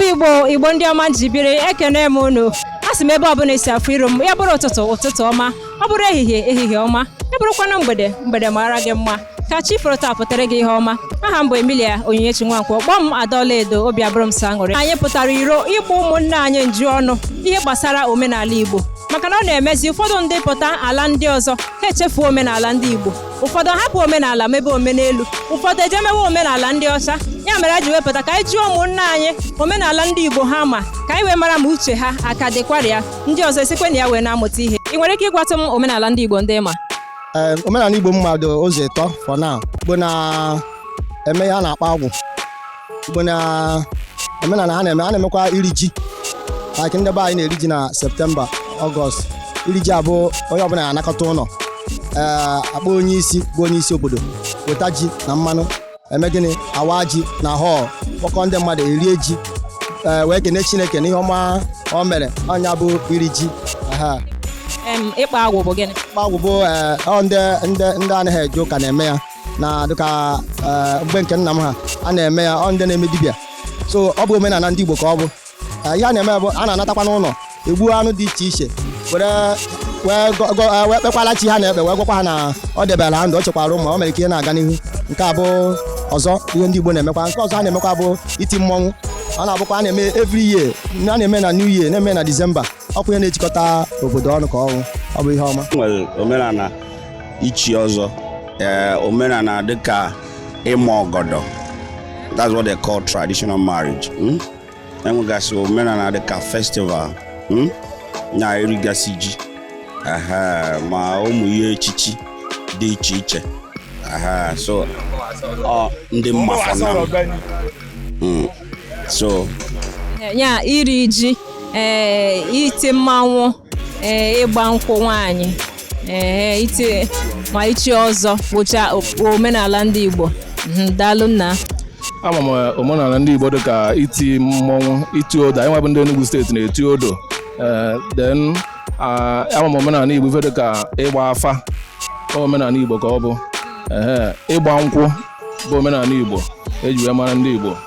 Igbo ndị ọma jibiri ekene m unu asị m ebe ọbụla esi afụ iru m ya bụrụ ụtụtụ ọma ọ bụrụ ehihie ọma ya bụrụkwanụ mgbede mara gị mma ka chi fọrọ taa pụtara gị ihe ọma aha m bụ Emilia Onyinyechi Nwankwọ kpọọ m Adaọla Edo obi abụrụ m sọ aṅụrị anyị pụtara iro ịgba ụmụnne anyị nju ọnụ ihe gbasara omenala Igbo maka na ọ na-emezi ụfọdụ ndị pụta ala ndị ọzọ ha echefuo omenala ndị Igbo ụfọdụ hapụ omenala mebe omenelu ụfọdụ ejemewe omenala ndị ọcha ya mere ji wepụta ka anyị jụọ ụmụnne anyị omenala ndị Igbo ha ma ka anyị wee mara ma uche ha aka dịkwara ya ndị ọzọ esikwe na ya wee na-amụta ihe ị nwere ike ịgwatụ m omenala ndị Igbo ndị ma omenala Igbo mmadụ ụzọ ịtọ for now bụ na eme ya na-akpa agwụ bụ na omenala ha na-emekwa iri ji like ndị be anyị na-eri ji na Septemba Ọgọst iri ji abụ onye ọbụla na-anakọta ụlọ akpọ onye isi bụ onye isi obodo weta ji na mmanụ eme gịnị awa ji na họl kpọkọ ndị mmadụ erie ji wee kene Chineke n'ihe ọma o mere ọnya bụ iri ji ịkpa agwụ bụ gịnị? Ịkpa agwụ bụ ndị anaghị eje ụka na-eme ya na dịka mgbe nke nna m ha a na-eme ya ndị na-eme dibịa so ọ bụ omenala ndị Igbo ka ọ bụ ihe a na-eme bụ a na-anatakwa n'ụlọ egbu anụ dị iche iche wee kpekwala chi ha na-ekpe wee gwakwa ha na ọ debere ha ndụ ọ chekwara ụmụ o mere ike ihe na-aga n'ihu nke a bụ ọzọ ihe ndị Igbo na-emekwa nke ọzọ a na-emekwa bụ iti mmọnwụ ọ na-abụkwa a na-eme every year a na-eme na New Year na-eme na Disemba ọ bụ ihe na-ejikọta obodo ọnụ ka ọ bụ ihe ọma nwere omenala ichi ọzọ omenala dịka ịma ọgọdọ that's what they call traditional marriage enwegasị omenala dịka festival na erigasị ji ma ụmụ ihe echichi dị iche iche so ndị mmafọ so ya iri ji iti mmanwụ ịgba nkwụ nwaanyị iti ma ichi ọzọ bụcha omenala ndị Igbo daalụ nna ama m omenala ndị Igbo dịka iti mmọnwụ iti odo anyị nwabụ ndị Enugu steeti na-eti odo then ama m omenala Igbo ife dịka ịgba afa omenala Igbo ka ọ bụ ịgba nkwụ bụ omenala Igbo eji wee mara ndị Igbo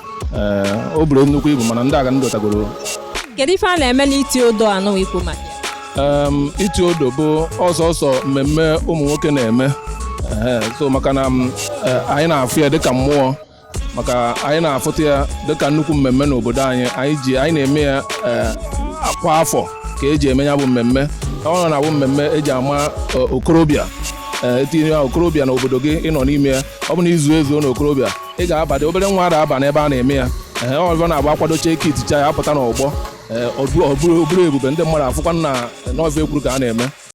o buru nnukwu ibu mana ndị aga ndị dọtagoro. Kedu ife a na-eme n'iti odo anụ ikwu maka iti odo bụ ọsọsọ mmemme ụmụ nwoke na-eme so maka na anyị na-afụ ya dịka mmụọ maka anyị na-afụta ya dịka nnukwu mmemme n'obodo anyị na-eme ya kwa afọ ka eji eme ya bụ mmemme ọ na-abụ mmemme eji ama okorobịa etinye ya okorobịa n'obodo gị ịnọ n'ime ya ọ bụ na izu ezuo na okorobịa ị ga-abadị obere nwa aba n'ebe a na-eme ya ọbụla na-agba akwadocha eke iticha ya apụta n'ọgbọ ọ bụrụ ebube ndị mmadụ afụkwa na n'ọva ekwuru ka a na-eme